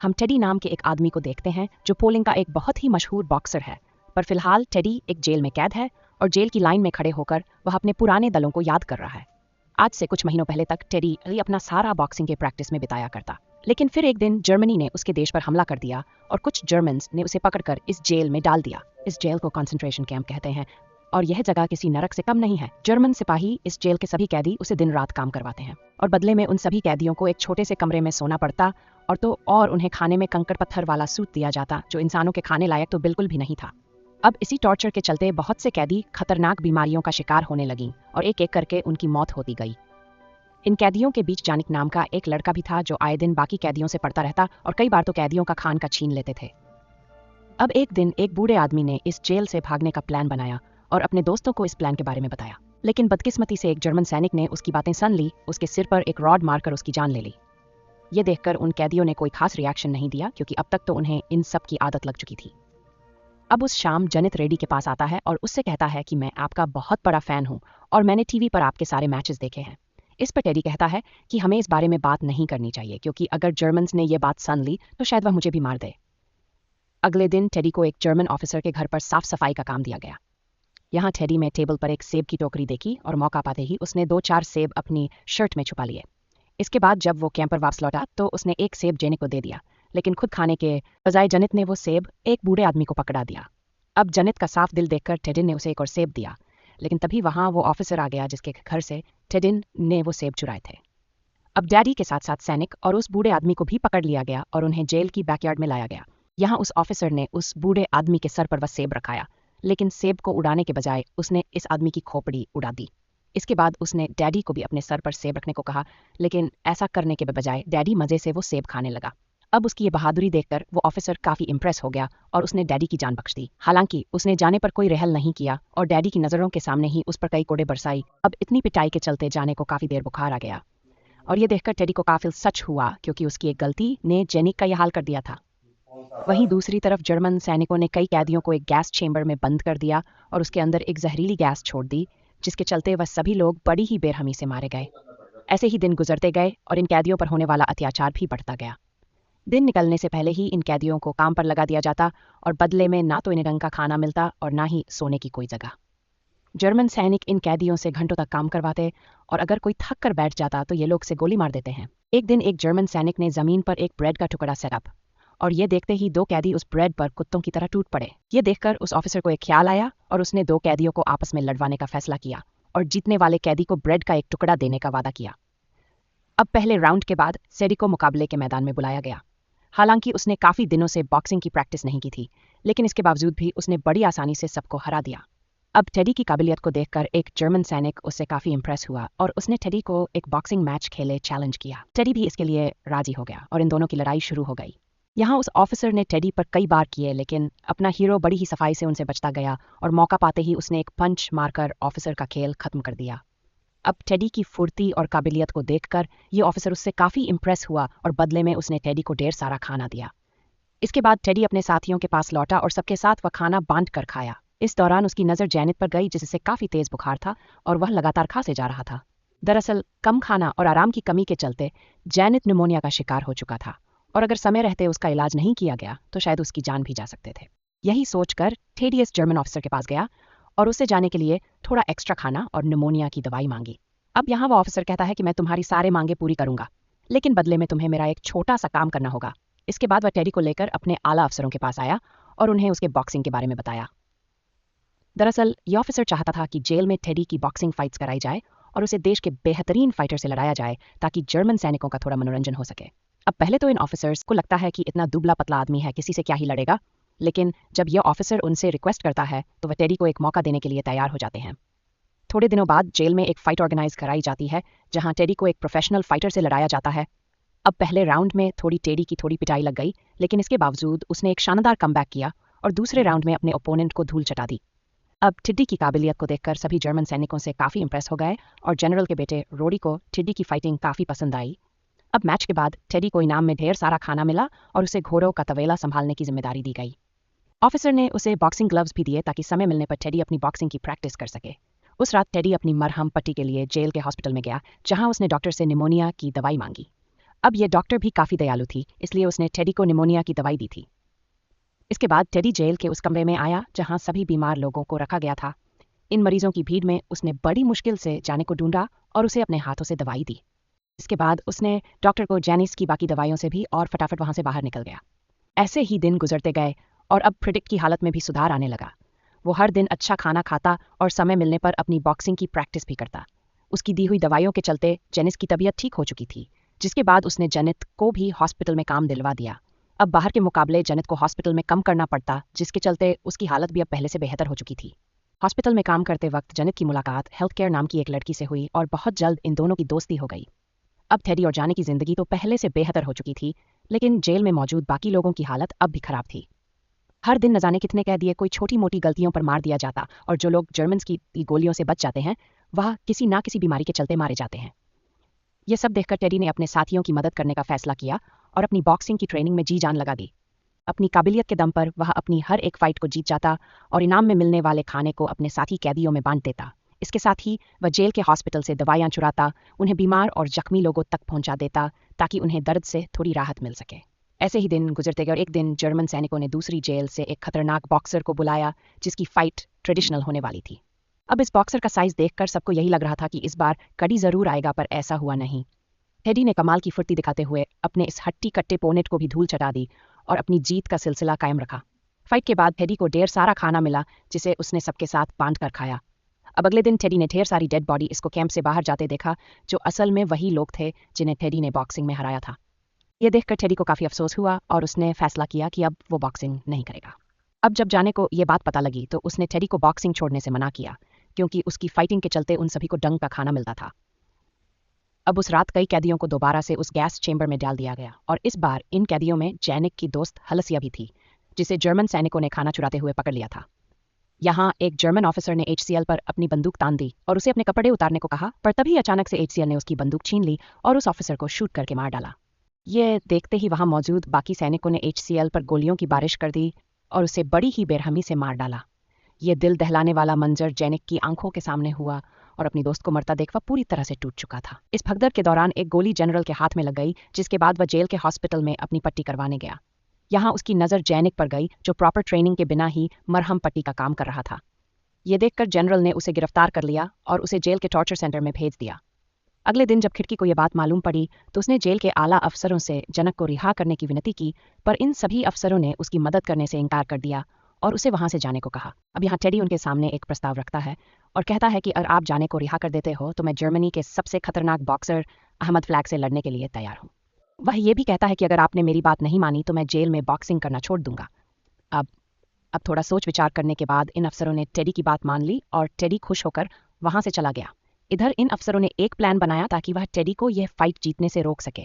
हम टेडी नाम के एक आदमी को देखते हैं जो पोलिंग का एक बहुत ही मशहूर बॉक्सर है। पर फिलहाल टेडी एक जेल में कैद है और जेल की लाइन में खड़े होकर वह अपने पुराने दलों को याद कर रहा है। आज से कुछ महीनों पहले तक टेडी अपना सारा बॉक्सिंग के प्रैक्टिस में बिताया करता, लेकिन फिर एक दिन जर्मनी ने उसके देश पर हमला कर दिया और कुछ जर्मन्स ने उसे पकड़कर इस जेल में डाल दिया। इस जेल को कंसंट्रेशन कैंप कहते हैं और यह जगह किसी नरक से कम नहीं है। जर्मन सिपाही इस जेल के सभी कैदी उसे दिन रात काम करवाते हैं और बदले में उन सभी कैदियों को एक छोटे से कमरे में सोना पड़ता और उन्हें खाने में कंकड़ पत्थर वाला सूप दिया जाता जो इंसानों के खाने लायक तो बिल्कुल भी नहीं था। अब इसी टॉर्चर के चलते बहुत से कैदी खतरनाक बीमारियों का शिकार होने लगी और एक एक करके उनकी मौत होती गई। इन कैदियों के बीच जानिक नाम का एक लड़का भी था जो आए दिन बाकी कैदियों से पढ़ता रहता और कई बार तो कैदियों का खान का छीन लेते थे। अब एक दिन एक बूढ़े आदमी ने इस जेल से भागने का प्लान बनाया और अपने दोस्तों को इस प्लान के बारे में बताया, लेकिन बदकिस्मती से एक जर्मन सैनिक ने उसकी बातें सुन ली, उसके सिर पर एक रॉड मारकर उसकी जान ले ली। ये देखकर उन कैदियों ने कोई खास रिएक्शन नहीं दिया क्योंकि अब तक तो उन्हें इन सब की आदत लग चुकी थी। अब उस शाम जनित रेडी के पास आता है और उससे कहता है कि मैं आपका बहुत बड़ा फैन हूँ और मैंने टीवी पर आपके सारे मैचेस देखे हैं। इस पर टेडी कहता है कि हमें इस बारे में बात नहीं करनी चाहिए क्योंकि अगर जर्मन्स ने यह बात सुन ली तो शायद वह मुझे भी मार दे। अगले दिन टेडी को एक जर्मन ऑफिसर के घर पर साफ सफाई का काम दिया गया। यहाँ टेडी में टेबल पर एक सेब की टोकरी देखी और मौका पाते ही उसने 2-4 सेब अपनी शर्ट में छुपा लिए। इसके बाद जब वो कैंप पर वापस लौटा तो उसने एक सेब जेनित को दे दिया, लेकिन खुद खाने के बजाय जनित ने वो सेब एक बूढ़े आदमी को पकड़ा दिया। अब जनित का साफ दिल देखकर टेडिन ने उसे एक और सेब दिया, लेकिन तभी वहां वो ऑफिसर आ गया जिसके घर से टेडिन ने वो सेब चुराए थे। अब डैडी के साथ साथ सैनिक और उस बूढ़े आदमी को भी पकड़ लिया गया और उन्हें जेल की बैकयार्ड में लाया गया। यहाँ उस ऑफिसर ने उस बूढ़े आदमी के सर पर वह सेब रखाया, लेकिन सेब को उड़ाने के बजाय उसने इस आदमी की खोपड़ी उड़ा दी। इसके बाद उसने डैडी को भी अपने सर पर सेब रखने को कहा, लेकिन ऐसा करने के बजाय डैडी मजे से वो सेब खाने लगा। अब उसकी ये बहादुरी देखकर वो ऑफिसर काफी इम्प्रेस हो गया और उसने डैडी की जान बख्श दी। हालांकि उसने जाने पर कोई रहल नहीं किया और डैडी की नजरों के सामने ही उस पर कई कोड़े बरसाई। अब इतनी पिटाई के चलते जाने को काफी देर बुखार आ गया और ये देखकर टेडी को काफी सच हुआ क्योंकि उसकी एक गलती ने जेनिक का यह हाल कर दिया था। वहीं दूसरी तरफ जर्मन सैनिकों ने कई कैदियों को एक गैस चेंबर में बंद कर दिया और उसके अंदर एक जहरीली गैस छोड़ दी, जिसके चलते वह सभी लोग बड़ी ही बेरहमी से मारे गए। ऐसे ही दिन गुजरते गए और इन कैदियों पर होने वाला अत्याचार भी बढ़ता गया। दिन निकलने से पहले ही इन कैदियों को काम पर लगा दिया जाता और बदले में ना तो इन्हें ढंग का खाना मिलता और ना ही सोने की कोई जगह। जर्मन सैनिक इन कैदियों से घंटों तक काम करवाते और अगर कोई थक कर बैठ जाता तो ये लोग से गोली मार देते हैं। एक दिन एक जर्मन सैनिक ने जमीन पर एक ब्रेड का टुकड़ा सेटअप और ये देखते ही 2 कैदी उस ब्रेड पर कुत्तों की तरह टूट पड़े। ये देखकर उस ऑफिसर को एक ख्याल आया और उसने 2 कैदियों को आपस में लड़वाने का फैसला किया और जीतने वाले कैदी को ब्रेड का एक टुकड़ा देने का वादा किया। अब पहले राउंड के बाद सेडी को मुकाबले के मैदान में बुलाया गया। हालांकि उसने काफी दिनों से बॉक्सिंग की प्रैक्टिस नहीं की थी, लेकिन इसके बावजूद भी उसने बड़ी आसानी से सबको हरा दिया। अब टेडी की काबिलियत को देखकर एक जर्मन सैनिक उससे काफी इंप्रेस हुआ और उसने टेडी को एक बॉक्सिंग मैच खेले चैलेंज किया। टेडी भी इसके लिए राजी हो गया और इन दोनों की लड़ाई शुरू हो गई। यहाँ उस ऑफिसर ने टेडी पर कई बार किए, लेकिन अपना हीरो बड़ी ही सफाई से उनसे बचता गया और मौका पाते ही उसने एक पंच मारकर ऑफिसर का खेल खत्म कर दिया। अब टेडी की फुर्ती और काबिलियत को देखकर ये ऑफिसर उससे काफी इंप्रेस हुआ और बदले में उसने टेडी को ढेर सारा खाना दिया। इसके बाद टेडी अपने साथियों के पास लौटा और सबके साथ वह खाना बांट कर खाया। इस दौरान उसकी नजर जैनित पर गई जिससे काफी तेज बुखार था और वह लगातार खांसे जा रहा था। दरअसल कम खाना और आराम की कमी के चलते जैनित निमोनिया का शिकार हो चुका था और अगर समय रहते उसका इलाज नहीं किया गया तो शायद उसकी जान भी जा सकते थे। यही सोचकर टेडी इस जर्मन ऑफिसर के पास गया और उससे जाने के लिए थोड़ा एक्स्ट्रा खाना और निमोनिया की दवाई मांगी। अब यहाँ वो ऑफिसर कहता है कि मैं तुम्हारी सारे मांगे पूरी करूंगा, लेकिन बदले में तुम्हें मेरा एक छोटा सा काम करना होगा। इसके बाद वह टेडी को लेकर अपने आला अफसरों के पास आया और उन्हें उसके बॉक्सिंग के बारे में बताया। दरअसल ये ऑफिसर चाहता था कि जेल में टेडी की बॉक्सिंग फाइट्स कराई जाए और उसे देश के बेहतरीन फाइटर से लड़ाया जाए ताकि जर्मन सैनिकों का थोड़ा मनोरंजन हो सके। अब पहले तो इन ऑफिसर्स को लगता है कि इतना दुबला पतला आदमी है, किसी से क्या ही लड़ेगा, लेकिन जब यह ऑफिसर उनसे रिक्वेस्ट करता है तो वह टेडी को एक मौका देने के लिए तैयार हो जाते हैं। थोड़े दिनों बाद जेल में एक फाइट ऑर्गेनाइज कराई जाती है जहां टेडी को एक प्रोफेशनल फाइटर से लड़ाया जाता है। अब पहले राउंड में टेडी की थोड़ी पिटाई लग गई, लेकिन इसके बावजूद उसने एक शानदार कमबैक किया और दूसरे राउंड में अपने ओपोनेंट को धूल चटा दी। अब टेडी की काबिलियत को देखकर सभी जर्मन सैनिकों से काफी इंप्रेस हो गए और जनरल के बेटे रोडी को टेडी की फाइटिंग काफी पसंद आई। अब मैच के बाद टेडी को इनाम में ढेर सारा खाना मिला और उसे घोड़ों का तवेला संभालने की जिम्मेदारी दी गई। ऑफिसर ने उसे बॉक्सिंग ग्लव्स भी दिए ताकि समय मिलने पर टेडी अपनी बॉक्सिंग की प्रैक्टिस कर सके। उस रात टेडी अपनी मरहम पट्टी के लिए जेल के हॉस्पिटल में गया जहां उसने डॉक्टर से निमोनिया की दवाई मांगी। अब ये डॉक्टर भी काफ़ी दयालु थी, इसलिए उसने टेडी को निमोनिया की दवाई दी थी। इसके बाद टेडी जेल के उस कमरे में आया जहां सभी बीमार लोगों को रखा गया था। इन मरीजों की भीड़ में उसने बड़ी मुश्किल से जाने को ढूंढा और उसे अपने हाथों से दवाई दी। इसके बाद उसने डॉक्टर को जैनिस की बाकी दवाइयों से भी और फटाफट वहां से बाहर निकल गया। ऐसे ही दिन गुजरते गए और अब प्रिडिक्ट की हालत में भी सुधार आने लगा। वो हर दिन अच्छा खाना खाता और समय मिलने पर अपनी बॉक्सिंग की प्रैक्टिस भी करता। उसकी दी हुई दवाइयों के चलते जेनिस की तबीयत ठीक हो चुकी थी, जिसके बाद उसने जेनित को भी हॉस्पिटल में काम दिलवा दिया। अब बाहर के मुकाबले जेनित को हॉस्पिटल में कम करना पड़ता, जिसके चलते उसकी हालत भी अब पहले से बेहतर हो चुकी थी। हॉस्पिटल में काम करते वक्त जेनित की मुलाकात हेल्थ केयर नाम की एक लड़की से हुई और बहुत जल्द इन दोनों की दोस्ती हो गई। अब टेडी और जाने की जिंदगी तो पहले से बेहतर हो चुकी थी, लेकिन जेल में मौजूद बाकी लोगों की हालत अब भी खराब थी। हर दिन न जाने कितने कैदियों कोई छोटी मोटी गलतियों पर मार दिया जाता और जो लोग जर्मन्स की गोलियों से बच जाते हैं वह किसी ना किसी बीमारी के चलते मारे जाते हैं। यह सब देखकर टेडी ने अपने साथियों की मदद करने का फैसला किया और अपनी बॉक्सिंग की ट्रेनिंग में जी जान लगा दी। अपनी काबिलियत के दम पर वह अपनी हर एक फाइट को जीत जाता और इनाम में मिलने वाले खाने को अपने साथी कैदियों में बांट देता। इसके साथ ही वह जेल के हॉस्पिटल से दवाइयां चुराता, उन्हें बीमार और जख्मी लोगों तक पहुंचा देता ताकि उन्हें दर्द से थोड़ी राहत मिल सके। ऐसे ही दिन गुजरते गए और एक दिन जर्मन सैनिकों ने दूसरी जेल से एक खतरनाक बॉक्सर को बुलाया जिसकी फाइट ट्रेडिशनल होने वाली थी। अब इस बॉक्सर का साइज देखकर सबको यही लग रहा था कि इस बार कड़ी जरूर आएगा, पर ऐसा हुआ नहीं। टेडी ने कमाल की फुर्ती दिखाते हुए अपने इस हट्टी कट्टे पोनेट को भी धूल चटा दी और अपनी जीत का सिलसिला कायम रखा। फाइट के बाद टेडी को ढेर सारा खाना मिला जिसे उसने सबके साथ बांट कर खाया। अब अगले दिन टेडी ने ढेर सारी डेड बॉडी इसको कैंप से बाहर जाते देखा, जो असल में वही लोग थे जिन्हें टेडी ने बॉक्सिंग में हराया था। ये देखकर टेडी को काफ़ी अफसोस हुआ और उसने फैसला किया कि अब वो बॉक्सिंग नहीं करेगा। अब जब जाने को ये बात पता लगी तो उसने टेडी को बॉक्सिंग छोड़ने से मना किया, क्योंकि उसकी फाइटिंग के चलते उन सभी को डंग का खाना मिलता था। अब उस रात कई कैदियों को दोबारा से उस गैस चेंबर में डाल दिया गया और इस बार इन कैदियों में जैनिक की दोस्त हलसिया भी थी, जिसे जर्मन सैनिकों ने खाना चुराते हुए पकड़ लिया था। यहाँ एक जर्मन ऑफिसर ने HCL पर अपनी बंदूक तान दी और उसे अपने कपड़े उतारने को कहा, पर तभी अचानक से HCL ने उसकी बंदूक छीन ली और उस ऑफिसर को शूट करके मार डाला। ये देखते ही वहां मौजूद बाकी सैनिकों ने HCL पर गोलियों की बारिश कर दी और उसे बड़ी ही बेरहमी से मार डाला। ये दिल दहलाने वाला मंजर जेनिक की आंखों के सामने हुआ और अपनी दोस्त को मरता देख वह पूरी तरह से टूट चुका था। इस भगदड़ के दौरान एक गोली जनरल के हाथ में लग गई, जिसके बाद वह जेल के हॉस्पिटल में अपनी पट्टी करवाने गया। यहाँ उसकी नज़र जेनिक पर गई, जो प्रॉपर ट्रेनिंग के बिना ही मरहम पट्टी का काम कर रहा था। ये देखकर जनरल ने उसे गिरफ्तार कर लिया और उसे जेल के टॉर्चर सेंटर में भेज दिया। अगले दिन जब खिड़की को यह बात मालूम पड़ी तो उसने जेल के आला अफसरों से जनक को रिहा करने की विनती की, पर इन सभी अफसरों ने उसकी मदद करने से इनकार कर दिया और उसे वहां से जाने को कहा। अब यहाँ टेडी उनके सामने एक प्रस्ताव रखता है और कहता है कि अगर आप जाने को रिहा कर देते हो तो मैं जर्मनी के सबसे खतरनाक बॉक्सर अहमद फ्लैग से लड़ने के लिए तैयार हूँ। वह ये भी कहता है कि अगर आपने मेरी बात नहीं मानी तो मैं जेल में बॉक्सिंग करना छोड़ दूंगा। अब थोड़ा सोच विचार करने के बाद इन अफसरों ने टेडी की बात मान ली और टेडी खुश होकर वहां से चला गया। इधर इन अफसरों ने एक प्लान बनाया ताकि वह टेडी को यह फाइट जीतने से रोक सके,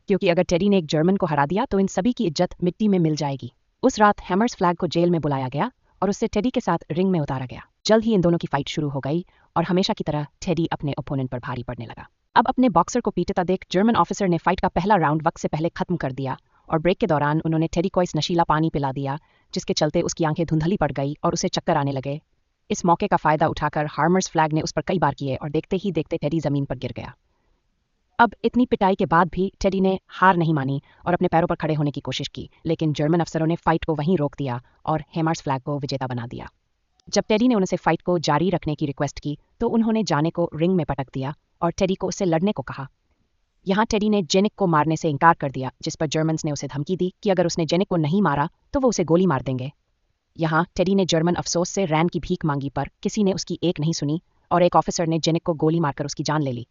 क्योंकि अगर टेडी ने एक जर्मन को हरा दिया तो इन सभी की इज्जत मिट्टी में मिल जाएगी। उस रात हैमर्स फ्लैग को जेल में बुलाया गया और उससे टेडी के साथ रिंग में उतारा गया। जल्द ही इन दोनों की फाइट शुरू हो गई और हमेशा की तरह टेडी अपने ओपोनेंट पर भारी पड़ने लगा। अब अपने बॉक्सर को पीटता देख जर्मन ऑफिसर ने फाइट का पहला राउंड वक्त से पहले खत्म कर दिया और ब्रेक के दौरान उन्होंने टेडी को इस नशीला पानी पिला दिया, जिसके चलते उसकी आंखें धुंधली पड़ गई और उसे चक्कर आने लगे। इस मौके का फायदा उठाकर हार्मर्स फ्लैग ने उस पर कई बार किए और देखते ही देखते टेडी जमीन पर गिर गया। अब इतनी पिटाई के बाद भी टेडी ने हार नहीं मानी और अपने पैरों पर खड़े होने की कोशिश की, लेकिन जर्मन अफसरों ने फाइट को वहीं रोक दिया और हैमर्स फ्लैग को विजेता बना दिया। जब टेडी ने उनसे फाइट को जारी रखने की रिक्वेस्ट की तो उन्होंने जाने को रिंग में पटक दिया और टेडी को उससे लड़ने को कहा। यहाँ टेडी ने जेनिक को मारने से इनकार कर दिया, जिस पर जर्मन्स ने उसे धमकी दी कि अगर उसने जेनिक को नहीं मारा तो वो उसे गोली मार देंगे। यहाँ टेडी ने जर्मन अफसोस से रैन की भीख मांगी, पर किसी ने उसकी एक नहीं सुनी और एक ऑफिसर ने जेनिक को गोली मारकर उसकी जान ले ली।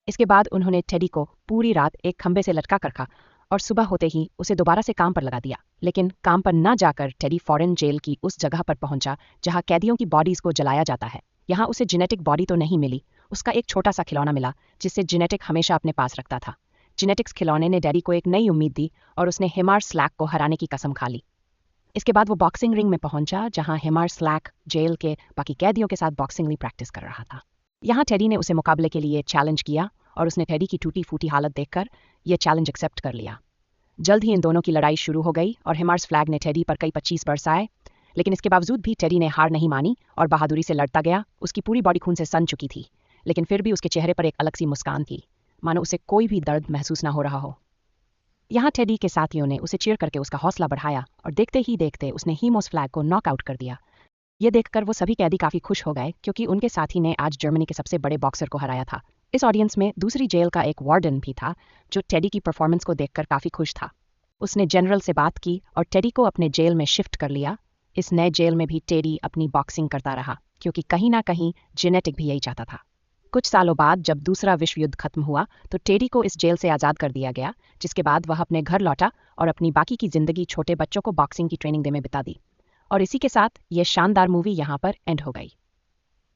इसके बाद उन्होंने टेडी को पूरी रात एक खंबे से लटका कर रखा और सुबह होते ही उसे दोबारा से काम पर लगा दिया। लेकिन काम पर न जाकर टेडी फॉरेन जेल की उस जगह पर पहुंचा जहां कैदियों की बॉडीज को जलाया जाता है। यहाँ उसे जेनेटिक बॉडी तो नहीं मिली, उसका एक छोटा सा खिलौना मिला जिससे जेनेटिक हमेशा अपने पास रखता था। जेनेटिक्स खिलौने ने डैडी को एक नई उम्मीद दी और उसने हिमार स्लैक को हराने की कसम खा ली। इसके बाद वो बॉक्सिंग रिंग में पहुंचा जहां हिमार स्लैक जेल के बाकी कैदियों के साथ बॉक्सिंग प्रैक्टिस कर रहा था। यहाँ टेडी ने उसे मुकाबले के लिए चैलेंज किया और उसने टेडी की टूटी फूटी हालत देखकर यह चैलेंज एक्सेप्ट कर लिया। जल्द ही इन दोनों की लड़ाई शुरू हो गई और हिमार्स फ्लैग ने टेडी पर कई 25 बरसाए, लेकिन इसके बावजूद भी टेडी ने हार नहीं मानी और बहादुरी से लड़ता गया। उसकी पूरी बॉडी खून से सन चुकी थी, लेकिन फिर भी उसके चेहरे पर एक अलग सी मुस्कान थी, मानो उसे कोई भी दर्द महसूस ना हो रहा हो। यहाँ टेडी के साथियों ने उसे चीयर करके उसका हौसला बढ़ाया और देखते ही देखते उसने हीमोस फ्लैग को नॉकआउट कर दिया। ये देखकर वो सभी कैदी काफी खुश हो गए क्योंकि उनके साथी ने आज जर्मनी के सबसे बड़े बॉक्सर को हराया था। इस ऑडियंस में दूसरी जेल का एक वार्डन भी था जो टेडी की परफॉर्मेंस को देखकर काफी खुश था। उसने जनरल से बात की और टेडी को अपने जेल में शिफ्ट कर लिया। इस नए जेल में भी टेडी अपनी बॉक्सिंग करता रहा क्योंकि कहीं ना कहीं जेनेटिक भी यही चाहता था। कुछ सालों बाद जब दूसरा विश्व युद्ध खत्म हुआ तो टेडी को इस जेल से आज़ाद कर दिया गया, जिसके बाद वह अपने घर लौटा और अपनी बाकी की जिंदगी छोटे बच्चों को बॉक्सिंग की ट्रेनिंग देने में बिता दी। और इसी के साथ ये शानदार मूवी यहाँ पर एंड हो गई।